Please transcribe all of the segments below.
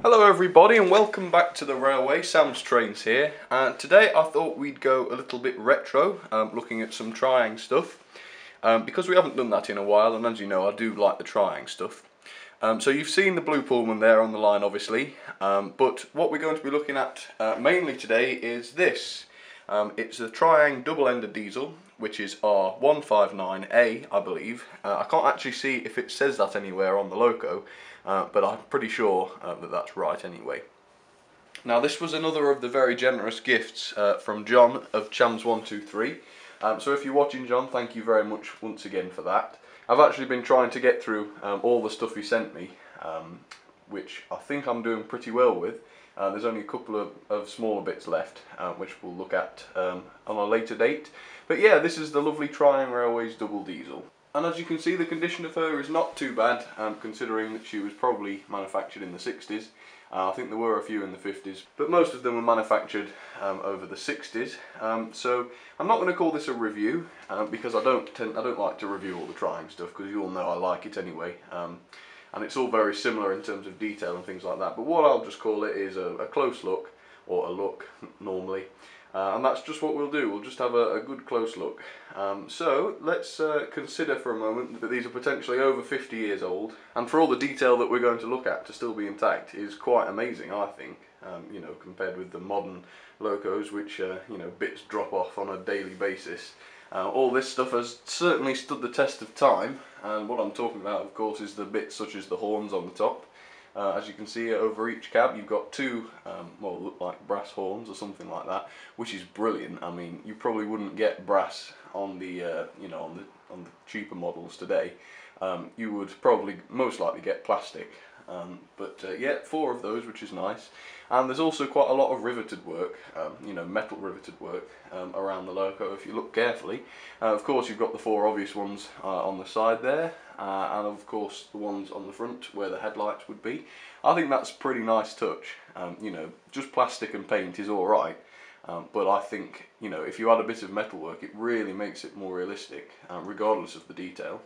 Hello everybody and welcome back to the Railway. Sam's Trains here, and today I thought we'd go a little bit retro, looking at some Triang stuff, because we haven't done that in a while, and as you know I do like the Triang stuff. So you've seen the Blue Pullman there on the line obviously, but what we're going to be looking at mainly today is this. It's the Triang double-ended diesel, which is R159A I believe. I can't actually see if it says that anywhere on the logo, but I'm pretty sure that that's right anyway. Now this was another of the very generous gifts from John of Chams123. So if you're watching, John, thank you very much once again for that. I've actually been trying to get through all the stuff he sent me, which I think I'm doing pretty well with. There's only a couple of smaller bits left, which we'll look at on a later date. But yeah, this is the lovely Triang Railways double diesel. And as you can see, the condition of her is not too bad, considering that she was probably manufactured in the 60s. I think there were a few in the 50s, but most of them were manufactured over the 60s. So I'm not going to call this a review, because I don't like to review all the Triang stuff, because you all know I like it anyway. And it's all very similar in terms of detail and things like that. But what I'll just call it is a close look, or a look normally. And that's just what we'll do. We'll just have a good close look. So let's consider for a moment that these are potentially over 50 years old, and for all the detail that we're going to look at to still be intact is quite amazing, I think. You know, compared with the modern locos, which you know, bits drop off on a daily basis. All this stuff has certainly stood the test of time, and what I'm talking about, of course, is the bits such as the horns on the top. As you can see, over each cab you've got two, well, look like brass horns or something like that, which is brilliant. I mean, you probably wouldn't get brass on the, you know, on the cheaper models today. You would probably most likely get plastic. But yeah, 4 of those, which is nice. And there's also quite a lot of riveted work, you know, metal riveted work around the loco if you look carefully. Of course, you've got the 4 obvious ones on the side there, and of course the ones on the front where the headlights would be. I think that's a pretty nice touch. You know, just plastic and paint is alright, but I think, you know, if you add a bit of metal work, it really makes it more realistic, regardless of the detail.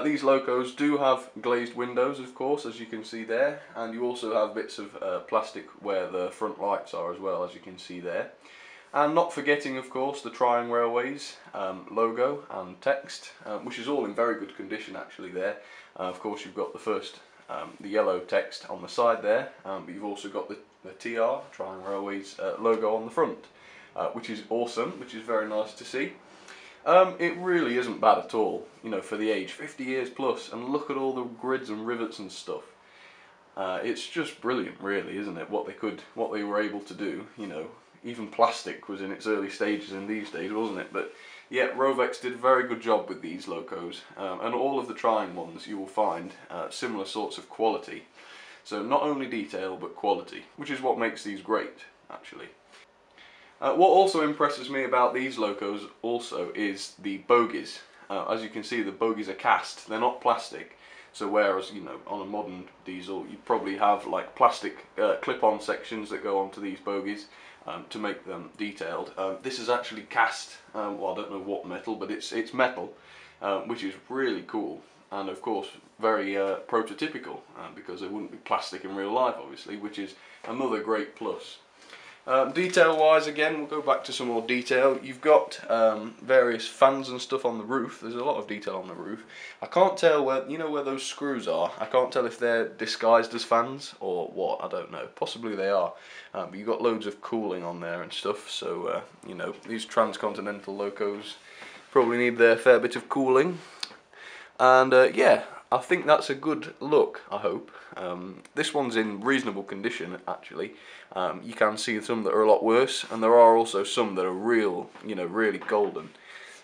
These locos do have glazed windows, of course, as you can see there, and you also have bits of plastic where the front lights are as well, as you can see there. And not forgetting, of course, the Triang Railways logo and text, which is all in very good condition actually there. Of course, you've got the first, the yellow text on the side there, but you've also got the TR, Triang Railways logo on the front, which is awesome, which is very nice to see. It really isn't bad at all, you know, for the age, 50 years plus, and look at all the grids and rivets and stuff. It's just brilliant, really, isn't it? What they were able to do. You know, even plastic was in its early stages in these days, wasn't it? But yeah, Rovex did a very good job with these locos, and all of the Triang ones you will find similar sorts of quality. So not only detail but quality, which is what makes these great, actually. What also impresses me about these locos also is the bogies. As you can see, the bogies are cast, they're not plastic. So whereas, you know, on a modern diesel you'd probably have like plastic clip-on sections that go onto these bogies to make them detailed. This is actually cast, well, I don't know what metal, but it's metal, which is really cool. And of course very prototypical, because there wouldn't be plastic in real life obviously, which is another great plus. Detail wise, again, we'll go back to some more detail. You've got various fans and stuff on the roof. There's a lot of detail on the roof. I can't tell where, you know where those screws are? I can't tell if they're disguised as fans or what, I don't know. Possibly they are. But you've got loads of cooling on there and stuff, so you know, these transcontinental locos probably need their fair bit of cooling. And yeah, I think that's a good look, I hope. This one's in reasonable condition actually. You can see some that are a lot worse, and there are also some that are real, you know, really golden.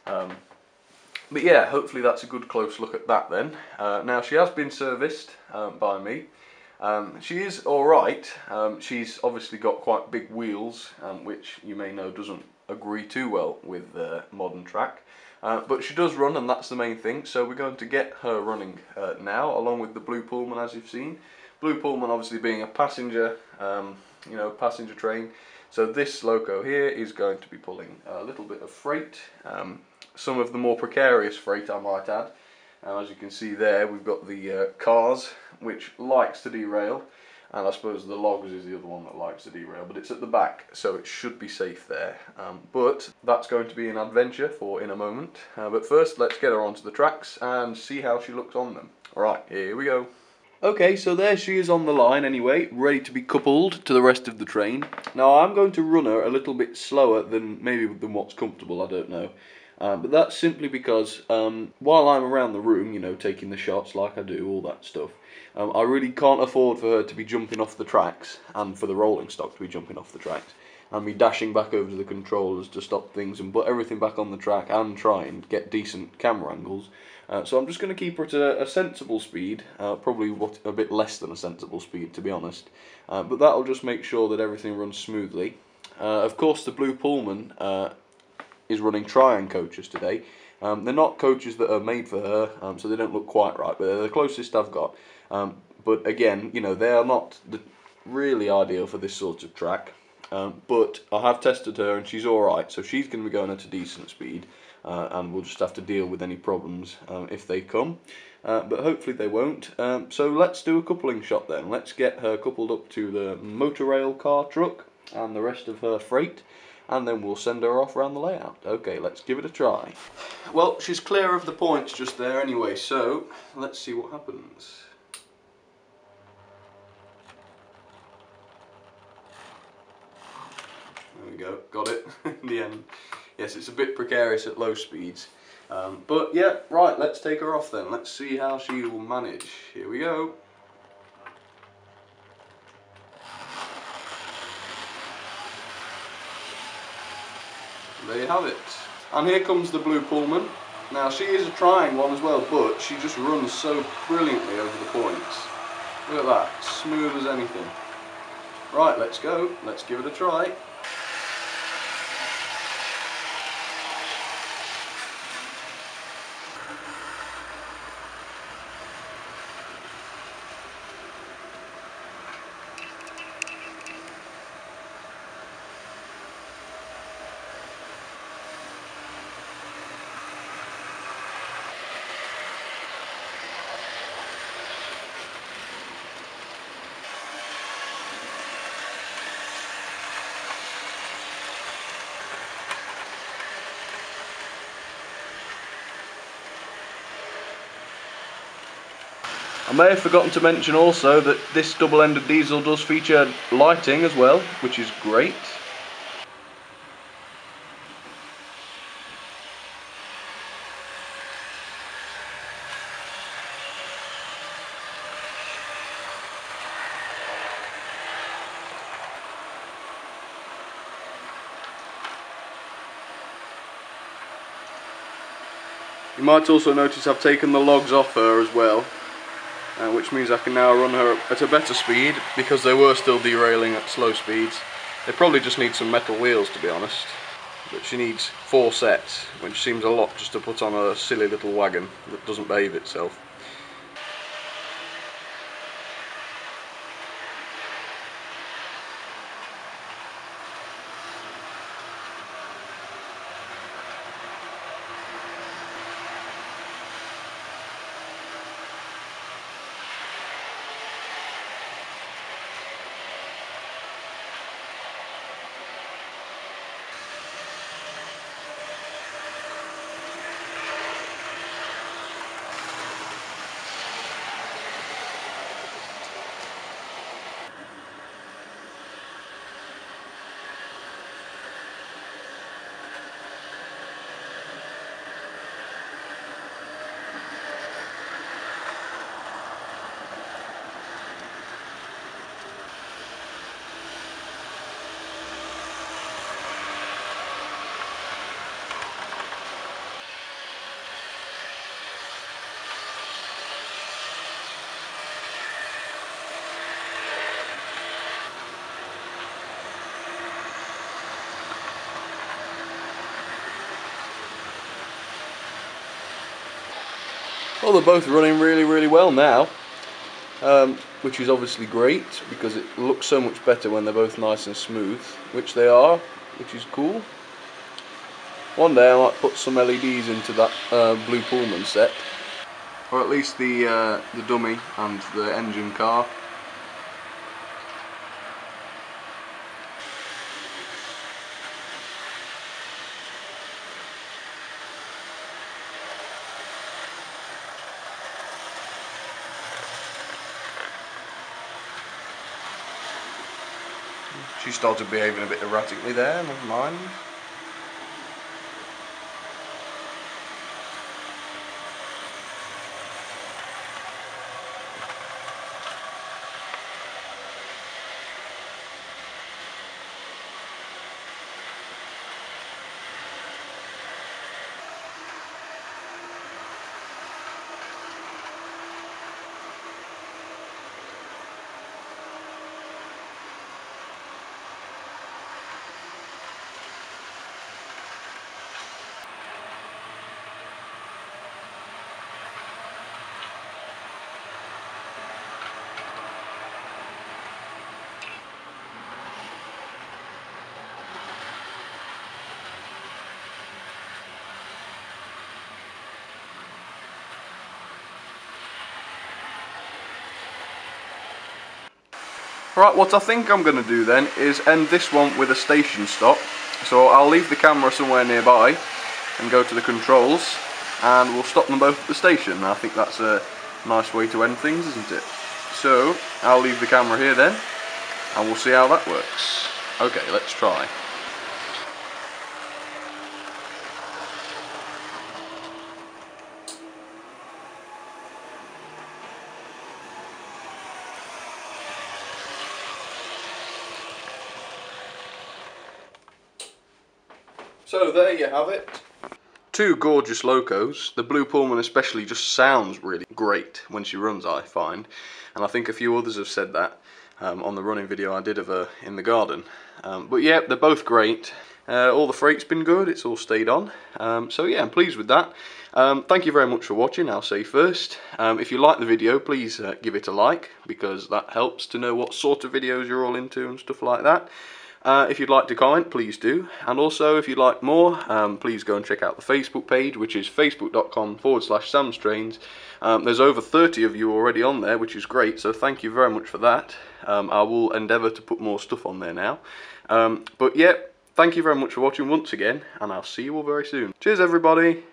But yeah, hopefully that's a good close look at that then. Now she has been serviced by me. She is alright. She's obviously got quite big wheels, which you may know doesn't agree too well with modern track. But she does run, and that's the main thing, so we're going to get her running now, along with the Blue Pullman, as you've seen. Blue Pullman obviously being a passenger, you know, passenger train. So this loco here is going to be pulling a little bit of freight, some of the more precarious freight I might add. As you can see there, we've got the cars, which likes to derail. and I suppose the logs is the other one that likes to derail, but it's at the back, so it should be safe there. But that's going to be an adventure for in a moment. But first, let's get her onto the tracks and see how she looks on them. Alright, here we go. Okay, so there she is on the line anyway, ready to be coupled to the rest of the train. Now I'm going to run her a little bit slower than what's comfortable, I don't know. But that's simply because while I'm around the room, you know, taking the shots like I do, all that stuff, I really can't afford for her to be jumping off the tracks, and for the rolling stock to be jumping off the tracks, and me dashing back over to the controllers to stop things and put everything back on the track and try and get decent camera angles. So I'm just going to keep her to a sensible speed, probably a bit less than a sensible speed to be honest, but that'll just make sure that everything runs smoothly. Of course the Blue Pullman is running Triang coaches today. They're not coaches that are made for her, so they don't look quite right, but they're the closest I've got. But again, you know, they are not really ideal for this sort of track. But I have tested her and she's alright, so she's going to be going at a decent speed, and we'll just have to deal with any problems if they come. But hopefully they won't. So let's do a coupling shot then. Let's get her coupled up to the motor rail car truck and the rest of her freight, and then we'll send her off around the layout. Okay, let's give it a try. Well, she's clear of the points just there anyway, so let's see what happens. There we go, got it in the end. Yes, it's a bit precarious at low speeds. But yeah, right, let's take her off then. Let's see how she will manage. Here we go. There you have it. And here comes the Blue Pullman. Now she is a Triang one as well, but she just runs so brilliantly over the points. Look at that, smooth as anything. Right, let's go. Let's give it a try. I may have forgotten to mention also that this double-ended diesel does feature lighting as well, which is great. You might also notice I've taken the logs off her as well. Which means I can now run her at a better speed because they were still derailing at slow speeds. They probably just need some metal wheels to be honest, but she needs 4 sets, which seems a lot just to put on a silly little wagon that doesn't behave itself. Well, they're both running really well now, which is obviously great because it looks so much better when they're both nice and smooth, which they are, which is cool. One day I might put some LEDs into that Blue Pullman set, or at least the dummy and the engine car. She started behaving a bit erratically there, never mind. Right, what I think I'm going to do then is end this one with a station stop. So I'll leave the camera somewhere nearby and go to the controls, and we'll stop them both at the station. I think that's a nice way to end things, isn't it? So I'll leave the camera here then, and we'll see how that works. Okay, let's try. So there you have it. Two gorgeous locos. The Blue Pullman especially just sounds really great when she runs, I find. And I think a few others have said that on the running video I did of her in the garden. But yeah, they're both great. All the freight's been good, it's all stayed on. So yeah, I'm pleased with that. Thank you very much for watching, I'll say first. If you like the video, please give it a like, because that helps to know what sort of videos you're all into and stuff like that. If you'd like to comment, please do. And also, if you'd like more, please go and check out the Facebook page, which is facebook.com/samstrains. There's over 30 of you already on there, which is great, so thank you very much for that. I will endeavour to put more stuff on there now. But yeah, thank you very much for watching once again, and I'll see you all very soon. Cheers, everybody!